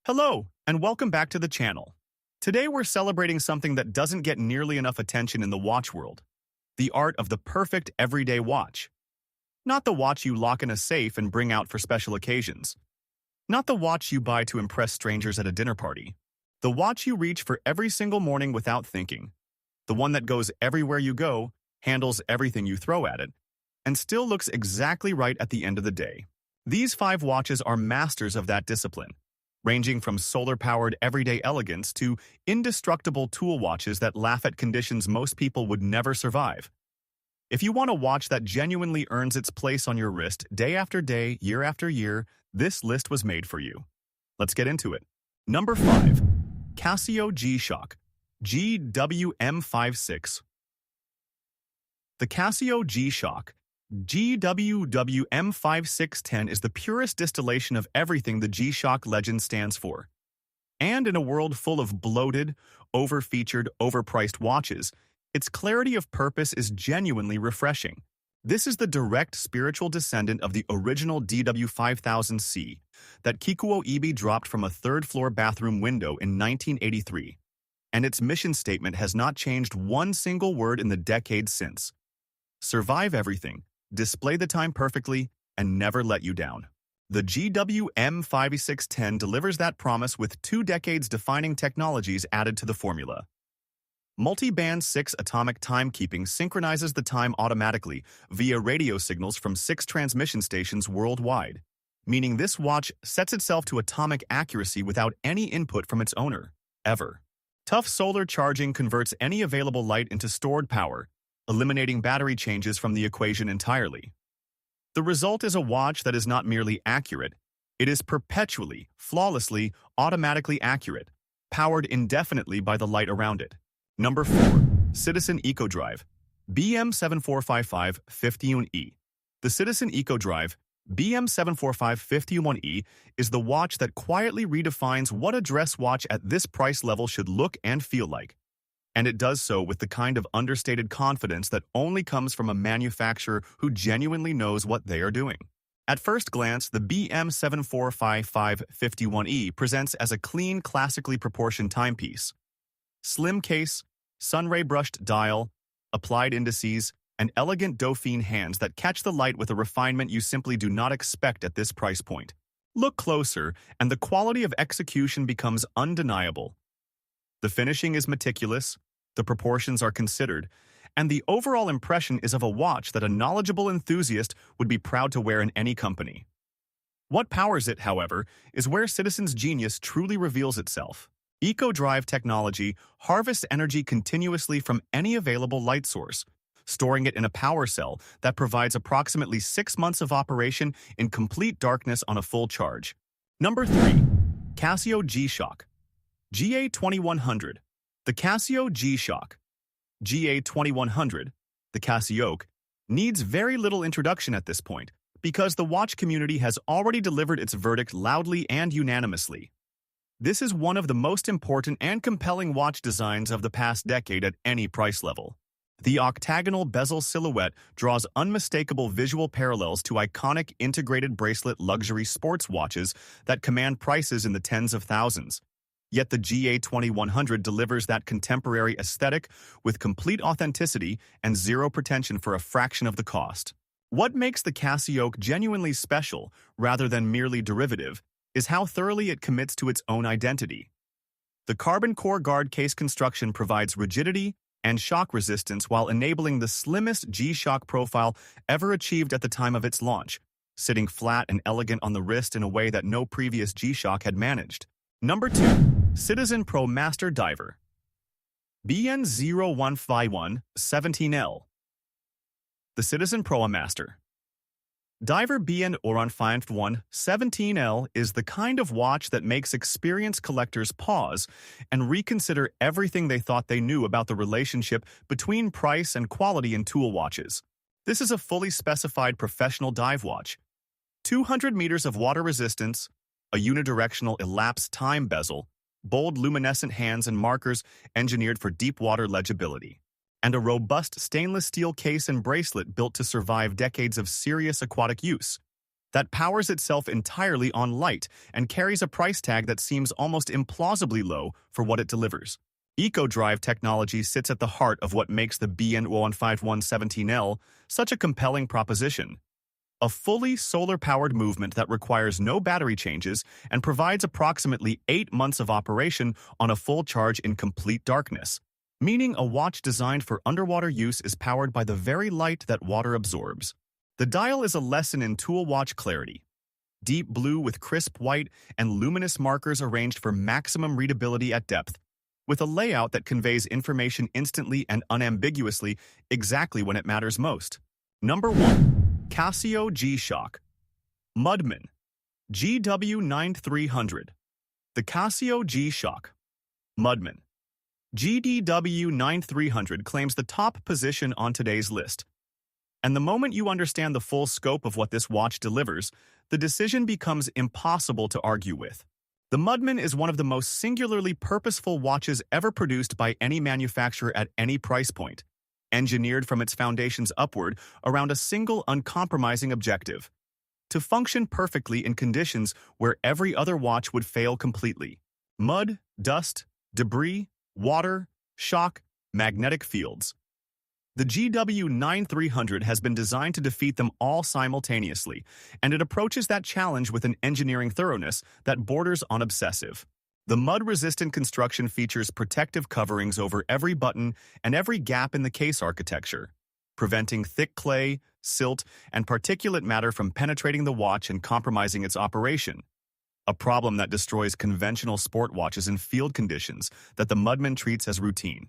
Hello, and welcome back to the channel. Today we're celebrating something that doesn't get nearly enough attention in the watch world. The art of the perfect everyday watch. Not the watch you lock in a safe and bring out for special occasions. Not the watch you buy to impress strangers at a dinner party. The watch you reach for every single morning without thinking. The one that goes everywhere you go, handles everything you throw at it, and still looks exactly right at the end of the day. These 5 watches are masters of that discipline, ranging from solar-powered everyday elegance to indestructible tool watches that laugh at conditions most people would never survive. If you want a watch that genuinely earns its place on your wrist day after day, year after year, this list was made for you. Let's get into it. Number 5. Casio G-Shock GWM56. The Casio G-Shock GWM5610 is the purest distillation of everything the G-Shock legend stands for. And in a world full of bloated, over-featured, overpriced watches, its clarity of purpose is genuinely refreshing. This is the direct spiritual descendant of the original DW5000C that Kikuo Ibi dropped from a third-floor bathroom window in 1983. And its mission statement has not changed one single word in the decades since. Survive everything, display the time perfectly, and never let you down. The GWM5610 delivers that promise with 2 decades-defining technologies added to the formula. Multi-band 6 atomic timekeeping synchronizes the time automatically via radio signals from 6 transmission stations worldwide, meaning this watch sets itself to atomic accuracy without any input from its owner, ever. Tough solar charging converts any available light into stored power, eliminating battery changes from the equation entirely. The result is a watch that is not merely accurate, it is perpetually, flawlessly, automatically accurate, powered indefinitely by the light around it. Number 4. Citizen EcoDrive BM7455-51E. The Citizen EcoDrive BM7455-51E is the watch that quietly redefines what a dress watch at this price level should look and feel like. And it does so with the kind of understated confidence that only comes from a manufacturer who genuinely knows what they are doing. At first glance, the BM7455-51E presents as a clean, classically proportioned timepiece. Slim case, sunray brushed dial, applied indices, and elegant Dauphine hands that catch the light with a refinement you simply do not expect at this price point. Look closer, and the quality of execution becomes undeniable. The finishing is meticulous, the proportions are considered, and the overall impression is of a watch that a knowledgeable enthusiast would be proud to wear in any company. What powers it, however, is where Citizen's genius truly reveals itself. EcoDrive technology harvests energy continuously from any available light source, storing it in a power cell that provides approximately 6 months of operation in complete darkness on a full charge. Number 3. Casio G-Shock GA2100. The Casio G-Shock GA2100, the Casio, needs very little introduction at this point because the watch community has already delivered its verdict loudly and unanimously. This is one of the most important and compelling watch designs of the past decade at any price level. The octagonal bezel silhouette draws unmistakable visual parallels to iconic integrated bracelet luxury sports watches that command prices in the tens of thousands. Yet the GA2100 delivers that contemporary aesthetic with complete authenticity and zero pretension for a fraction of the cost. What makes the Casio genuinely special, rather than merely derivative, is how thoroughly it commits to its own identity. The carbon core guard case construction provides rigidity and shock resistance while enabling the slimmest G-Shock profile ever achieved at the time of its launch, sitting flat and elegant on the wrist in a way that no previous G-Shock had managed. Number 2. Citizen Promaster Diver BN0151-17L. The Citizen Promaster Diver BN0151-17L is the kind of watch that makes experienced collectors pause and reconsider everything they thought they knew about the relationship between price and quality in tool watches. This is a fully specified professional dive watch. 200 meters of water resistance, a unidirectional elapsed time bezel, bold luminescent hands and markers engineered for deep water legibility, and a robust stainless steel case and bracelet built to survive decades of serious aquatic use. that powers itself entirely on light and carries a price tag that seems almost implausibly low for what it delivers. Eco-drive technology sits at the heart of what makes the BN1517L such a compelling proposition. A fully solar-powered movement that requires no battery changes and provides approximately 8 months of operation on a full charge in complete darkness, meaning a watch designed for underwater use is powered by the very light that water absorbs. The dial is a lesson in tool watch clarity. Deep blue with crisp white and luminous markers arranged for maximum readability at depth, with a layout that conveys information instantly and unambiguously exactly when it matters most. Number 1. Casio G-Shock. Mudman. GW9300. The Casio G-Shock. Mudman. GDW9300 claims the top position on today's list. And the moment you understand the full scope of what this watch delivers, the decision becomes impossible to argue with. The Mudman is one of the most singularly purposeful watches ever produced by any manufacturer at any price point, engineered from its foundations upward around a single uncompromising objective: to function perfectly in conditions where every other watch would fail completely. Mud, dust, debris, water, shock, magnetic fields. The GW9300 has been designed to defeat them all simultaneously, and it approaches that challenge with an engineering thoroughness that borders on obsessive. The mud-resistant construction features protective coverings over every button and every gap in the case architecture, preventing thick clay, silt, and particulate matter from penetrating the watch and compromising its operation, a problem that destroys conventional sport watches in field conditions that the Mudman treats as routine.